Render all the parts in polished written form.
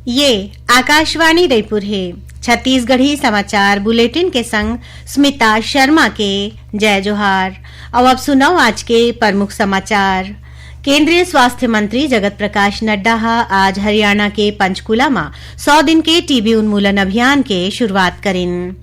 ये आकाशवाणी रायपुर है। छत्तीसगढ़ी समाचार बुलेटिन के संग स्मिता शर्मा के जय जोहार। अब सुनाओ आज के प्रमुख समाचार। केंद्रीय स्वास्थ्य मंत्री जगत प्रकाश नड्डा आज हरियाणा के पंचकुला में 100 दिन के टीबी उन्मूलन अभियान के शुरुआत करें।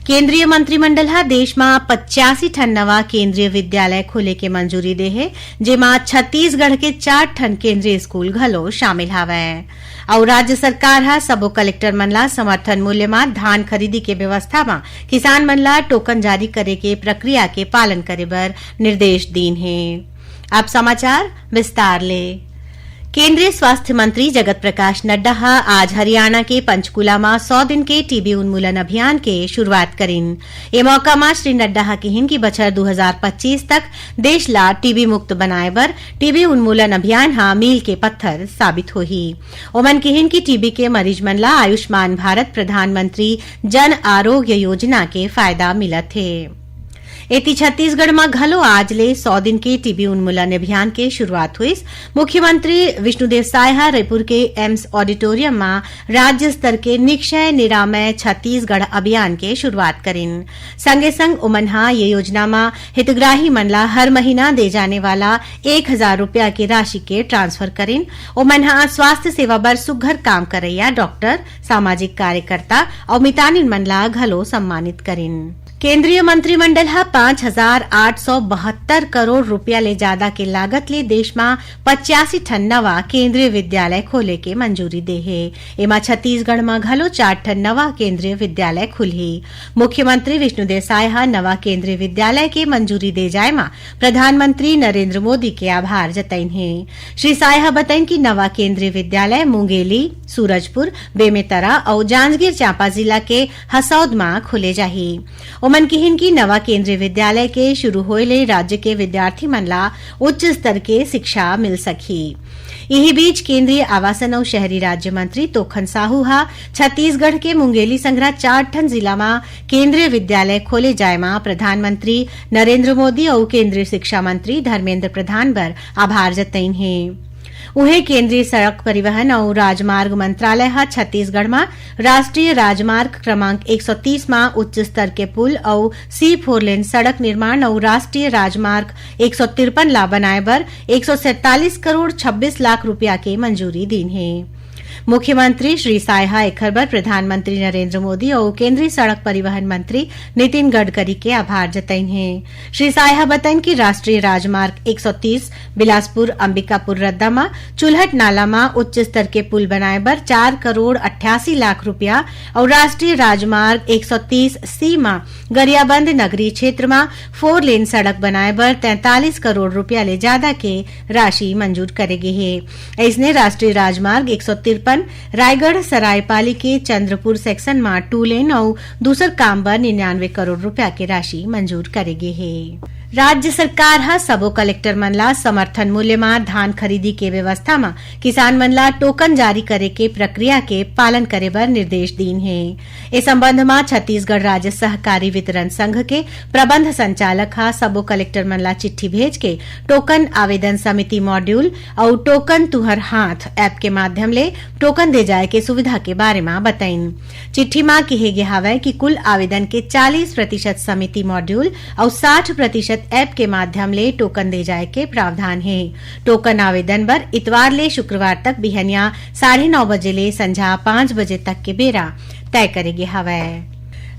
केंद्रीय मंत्रिमंडल देश में 85 ठन नवा केंद्रीय विद्यालय खोले के मंजूरी दे है, जेमा छत्तीसगढ़ के 4 ठन केंद्रीय स्कूल घलो शामिल हवै। और राज्य सरकार सबो कलेक्टर मन ला समर्थन मूल्य में धान खरीदी के व्यवस्था में किसान मन ला टोकन जारी करे के प्रक्रिया के पालन करे बर निर्देश दीन है। अब समाचार विस्तार ले। केंद्रीय स्वास्थ्य मंत्री जगत प्रकाश नड्डा आज हरियाणा के पंचकुला में 100 दिन के टीबी उन्मूलन अभियान के शुरुआत करें। ये मौका में श्री नड्डा कहिन कि बछर 2025 तक देश ला टीबी मुक्त बनाए बर टीबी उन्मूलन अभियान मील के पत्थर साबित होही। ओमन कहिन कि टीबी के मरीज मन ला आयुष्मान भारत प्रधानमंत्री जन आरोग्य योजना के फायदा मिलत है। एती छत्तीसगढ़ में घलो आज ले 100 दिन के टीबी उन्मूलन अभियान के शुरुआत हुई। मुख्यमंत्री विष्णुदेव साय रायपुर के एम्स ऑडिटोरियम में राज्य स्तर के निक्षय निरामय छत्तीसगढ़ अभियान के शुरुआत करें। संगे संग उमन ये योजना में हितग्राही मन ला हर महीना दे जाने वाला 1000 रुपया की राशि के ट्रांसफर करें। उमन स्वास्थ्य सेवा बर सुघ्घर काम करैया डॉक्टर, सामाजिक कार्यकर्ता और मितानिन मन ला घलो सम्मानित करें। केंद्रीय मंत्रिमंडल 5872 करोड़ रुपया ले ज्यादा के लागत ले देश में 85 ठन नवा केंद्रीय विद्यालय खोले के मंजूरी दे है। एमा छत्तीसगढ़ में घलो 4 ठन नवा केंद्रीय विद्यालय खुलही। मुख्यमंत्री विष्णुदेव साय नवा केंद्रीय विद्यालय के मंजूरी दे जाए में प्रधानमंत्री नरेंद्र मोदी के आभार जतैन है। श्री साय बताइन कि नवा केंद्रीय विद्यालय मुंगेली, सूरजपुर, बेमेतरा और जांजगीर चांपा जिला के हसौद में खुले जाही। ओमन कहिन की नवा केंद्रीय विद्यालय के शुरू होए राज्य के विद्यार्थी मन ला उच्च स्तर के शिक्षा मिल सकी। यही बीच केंद्रीय आवासन और शहरी राज्य मंत्री तोखन साहू छत्तीसगढ़ के मुंगेली संग्रह 4 ठन जिला में केंद्रीय विद्यालय खोले जाए में प्रधानमंत्री नरेंद्र मोदी और केंद्रीय शिक्षा मंत्री धर्मेंद्र प्रधान बर आभार जतैन है। उन्हें केंद्रीय सड़क परिवहन और राजमार्ग मंत्रालय छत्तीसगढ़ में राष्ट्रीय राजमार्ग क्रमांक 130 में उच्च स्तर के पुल और C4 लेन सड़क निर्माण और राष्ट्रीय राजमार्ग 153 ला बनाए बर 147 करोड़ 26 लाख रुपया के मंजूरी दीन है। मुख्यमंत्री श्री साय एखर बर प्रधानमंत्री नरेंद्र मोदी और केंद्रीय सड़क परिवहन मंत्री नितिन गडकरी के आभार जतैन है। श्री साय बताइन कि राष्ट्रीय राजमार्ग 130 बिलासपुर अंबिकापुर रद्दा में चुल्हट नाला में उच्च स्तर के पुल बनाए बर 4 करोड़ 88 लाख रुपया और राष्ट्रीय राजमार्ग 130 C में गरियाबंद नगरीय क्षेत्र में 4 लेन सड़क बनाए बर 43 करोड़ रुपया ले ज्यादा के राशि मंजूर करेगी है। इसने राष्ट्रीय राजमार्ग 153 रायगढ़ सरायपाली के चंद्रपुर सेक्शन में 2 लेन और दूसर काम पर 99 करोड़ रुपया की राशि मंजूर करेगी है। राज्य सरकार सबो कलेक्टर मन ला समर्थन मूल्य में धान खरीदी के व्यवस्था में किसान मन ला टोकन जारी करे के प्रक्रिया के पालन करे बर निर्देश दीन है। इस संबंध में छत्तीसगढ़ राज्य सहकारी वितरण संघ के प्रबंध संचालक सबो कलेक्टर मन ला चिट्ठी भेज के टोकन आवेदन समिति मॉड्यूल और टोकन तुहर हाथ ऐप के माध्यम ले टोकन दे जाए के सुविधा के बारे में बताइन। चिट्ठी में कहे गया हवै कि कुल आवेदन के 40% समिति मॉड्यूल और 60% ऐप के माध्यम ले टोकन दे जाए के प्रावधान है। टोकन आवेदन बर इतवार ले शुक्रवार तक बिहनिया 9:30 बजे ले संझा 5 बजे तक के बेरा तय करेगे हवै।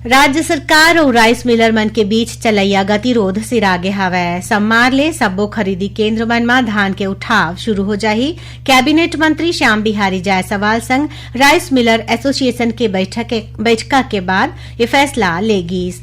राज्य सरकार और राइस मिलर मन के बीच चलैया गतिरोध सिरागे हवै। सोमवार ले सब्बो खरीदी केंद्र मन में धान के उठाव शुरू हो जाही। कैबिनेट मंत्री श्याम बिहारी जायसवाल संग राइस मिलर एसोसिएशन के बैठका के बाद ये फैसला लेगी।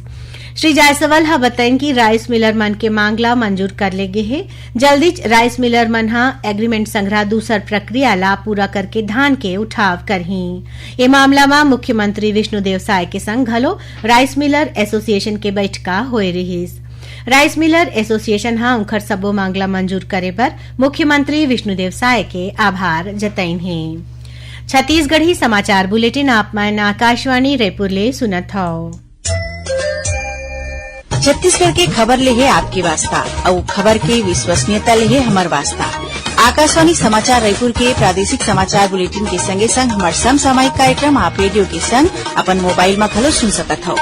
श्री जायसवाल बताइन कि राइस मिलर मन के मांगला मंजूर कर लेगे है। जल्दी राइस मिलर मन एग्रीमेंट संग्रह दूसर प्रक्रिया ला पूरा करके धान के उठाव करही। ये मामला में मुख्यमंत्री विष्णुदेव साय के संग घलो राइस मिलर एसोसिएशन के बैठका होए रहीस। राइस मिलर एसोसिएशन उनकर सबो मांगला मंजूर करे बर मुख्यमंत्री विष्णुदेव साय के आभार जतैन है। छत्तीसगढ़ी समाचार बुलेटिन आप मन आकाशवाणी रायपुर ले सुनत हौ। छत्तीसगढ़ के खबर ले है आपकी वास्ता और खबर के विश्वसनीयता ले है हमार वास्ता। आकाशवाणी समाचार रायपुर के प्रादेशिक समाचार बुलेटिन के संगे संग हमार समसामयिक कार्यक्रम आप रेडियो के संग अपन मोबाइल में घलो सुन सकत हो।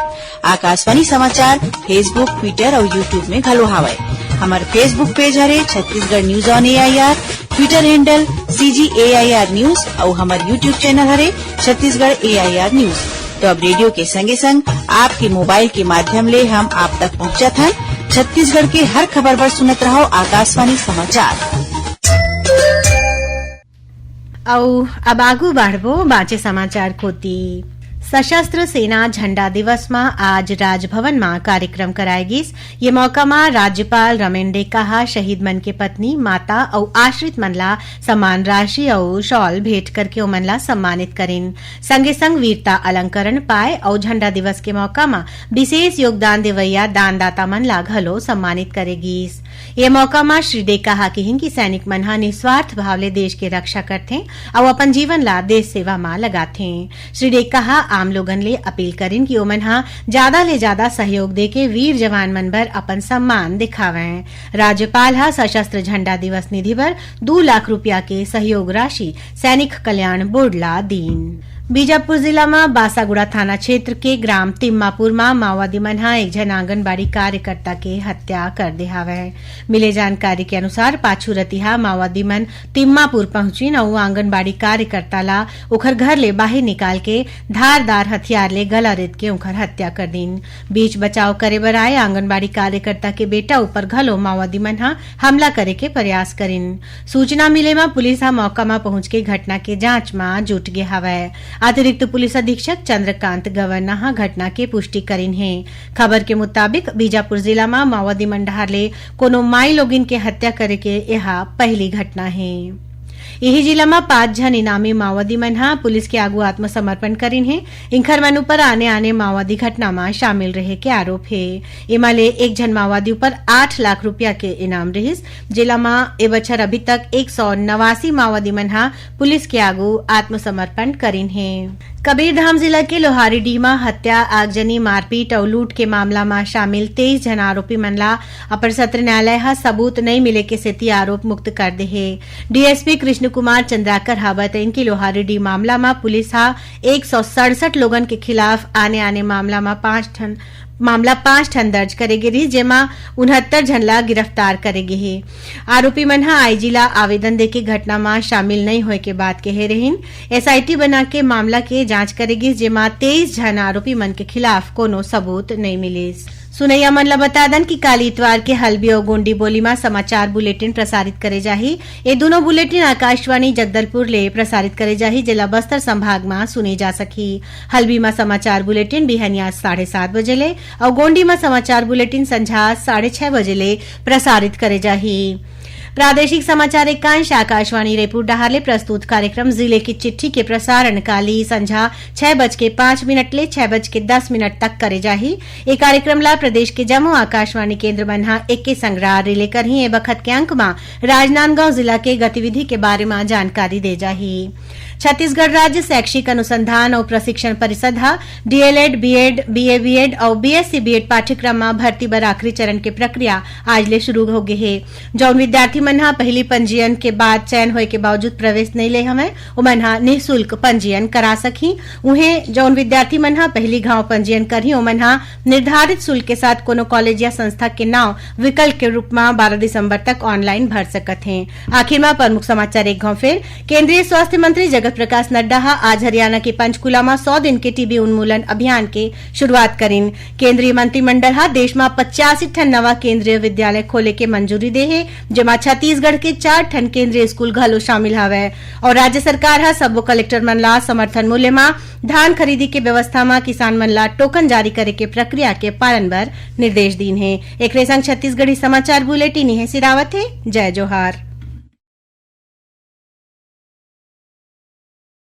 आकाशवाणी समाचार फेसबुक, ट्विटर और यूट्यूब में घलो हावय। हमार फेसबुक पेज हरे Chhattisgarh news on AIR, Twitter handle CGAIR news और हमार यूट्यूब चैनल हरे छत्तीसगढ़ AIR न्यूज। तो अब रेडियो के संगे संग आपके मोबाइल के माध्यम ले हम आप तक पहुंचत हन। छत्तीसगढ़ के हर खबर पर सुनत रहो आकाशवाणी समाचार। अब आगू बढ़बो बाँचे समाचार कोती। सशस्त्र सेना झंडा दिवस में आज राजभवन में कार्यक्रम कराएगिस। ये मौका में राज्यपाल रमेन डेका शहीद मन के पत्नी, माता और आश्रित मनला सम्मान राशि और शॉल भेंट करके ओमनला सम्मानित करेन। संगे संग वीरता अलंकरण पाए और झंडा दिवस के मौका में विशेष योगदान देवैया दानदाता मनला घलो सम्मानित करेगिस। ये मौका में श्री डेका कहिन कि सैनिक मन निस्वार्थ भाव ले देश के रक्षा करथे और अपन जीवन ला देश सेवा में लगाथे। श्री डेका आम लोगन ले अपील करिन कि ओमन ज्यादा ले ज्यादा सहयोग देके वीर जवान मन बर अपन सम्मान दिखावें। राज्यपाल सशस्त्र झंडा दिवस निधि पर 2 लाख रुपया के सहयोग राशि सैनिक कल्याण बोर्ड ला दीन। बीजापुर जिला में बासागुड़ा थाना क्षेत्र के ग्राम तिम्मापुर में माओवादी मन एक जन आंगनबाड़ी कार्यकर्ता के हत्या कर दे हवय। मिले जानकारी के अनुसार पाछू रतिहा माओवादी मन तिम्मापुर पहुंचिन और आंगनबाड़ी कार्यकर्ता ला ओखर घर ले बाहर निकाल के धारदार हथियार ले गला रेत के ओखर हत्या कर दिन। बीच बचाव करे बर आए आंगनबाड़ी कार्यकर्ता के बेटा ऊपर घलो माओवादी मन हमला करे के प्रयास करिन। सूचना मिले में पुलिस मौका में पहुंच के घटना के जांच में जुट गे हवय। अतिरिक्त पुलिस अधीक्षक चंद्रकांत गवर्ना घटना के पुष्टि करिन है। खबर के मुताबिक बीजापुर जिला में माओवादी मंडहार ले कोनो माई लोगिन के हत्या करे के यह पहली घटना है। यही जिला में 5 जन इनामी माओवादी मन पुलिस के आगू आत्मसमर्पण करिन है। इंखर मन ऊपर आने माओवादी घटना में शामिल रहे के आरोप है। एमा ले एक जन माओवादी ऊपर 8 लाख रुपया के इनाम रहिस। जिला में ए बछर अभी तक 189 माओवादी मन पुलिस के आगू आत्मसमर्पण करिन है। कबीरधाम जिला के लोहारीडीह में हत्या, आगजनी, मारपीट और लूट के मामला में शामिल 23 जन आरोपी मनला अपर सत्र न्यायालय सबूत नहीं मिले के सेती आरोप मुक्त कर दे है। डीएसपी कृष्ण कुमार चंद्राकर बताइन कि लोहारीडीह मामला में पुलिस 167 लोगन के खिलाफ आने मामला में 5 ठन दर्ज करेगे रही, जेमा 69 जन ला गिरफ्तार करेगे है। आरोपी मन आईजी ला आवेदन देके घटना में शामिल नहीं होए के बाद कहे रहीन। SIT बना के मामला के जांच करेगी, जेमा 23 जन आरोपी मन के खिलाफ कोनो सबूत नहीं मिले। सुनैया मन ला बता दन कि काली इतवार के हल्बी और गोंडी बोली में समाचार बुलेटिन प्रसारित करे जाही। ये दोनों बुलेटिन आकाशवाणी जगदलपुर ले प्रसारित करे जाही, जिला बस्तर संभाग में सुनी जा सकी। हल्बी में समाचार बुलेटिन बिहनिया 7:30 बजे ले और गोंडी में समाचार बुलेटिन संझा 6:30 बजे ले प्रसारित करे जाही। प्रादेशिक समाचार एकांश आकाशवाणी रायपुर डहार ले प्रस्तुत कार्यक्रम जिले की चिट्ठी के प्रसारण काली संझा 6:05 ले 6:10 तक करे जाही। ये कार्यक्रम ला प्रदेश के जम्मू आकाशवाणी केंद्र मन एक के संग्रह रिले कर ही बखत के अंक में राजनांदगांव जिला के गतिविधि के बारे में जानकारी दे जाही। छत्तीसगढ़ राज्य शैक्षिक अनुसंधान और प्रशिक्षण परिषद DLED, BEd, BA, BEd और BSc BEd पाठ्यक्रम में भर्ती बर आखिरी चरण के प्रक्रिया आज ले शुरू हो गई है। जौन विद्यार्थी मन पहली पंजीयन के बाद चयन होए के बावजूद प्रवेश नहीं ले हमें उमन निःशुल्क पंजीयन करा सकी। उन्हें जौन विद्यार्थी मन पहली घाव पंजीयन करही उमन निर्धारित शुल्क के साथ कोनो कॉलेज या संस्था के नाम विकल्प के रूप में 12 दिसंबर तक ऑनलाइन भर सकत हैं। आखिर में प्रमुख समाचार एक घाव फिर केंद्रीय स्वास्थ्य मंत्री जगत प्रकाश नड्डा आज हरियाणा के पंचकुला में 100 दिन के टीबी उन्मूलन अभियान के शुरुआत करीन। केंद्रीय मंत्रिमंडल देश में 85 ठन नवा केंद्रीय विद्यालय खोले के मंजूरी दे है, जेमा छत्तीसगढ़ के 4 ठन केंद्रीय स्कूल घलो शामिल हवे। और राज्य सरकार सब्बो कलेक्टर मन ला समर्थन मूल्य में धान खरीदी के व्यवस्था में किसान मन ला टोकन जारी करे के प्रक्रिया के पालन बर निर्देश दीन है। एक संग छत्तीसगढ़ी समाचार बुलेटिन है सिरावत है। जय जोहार।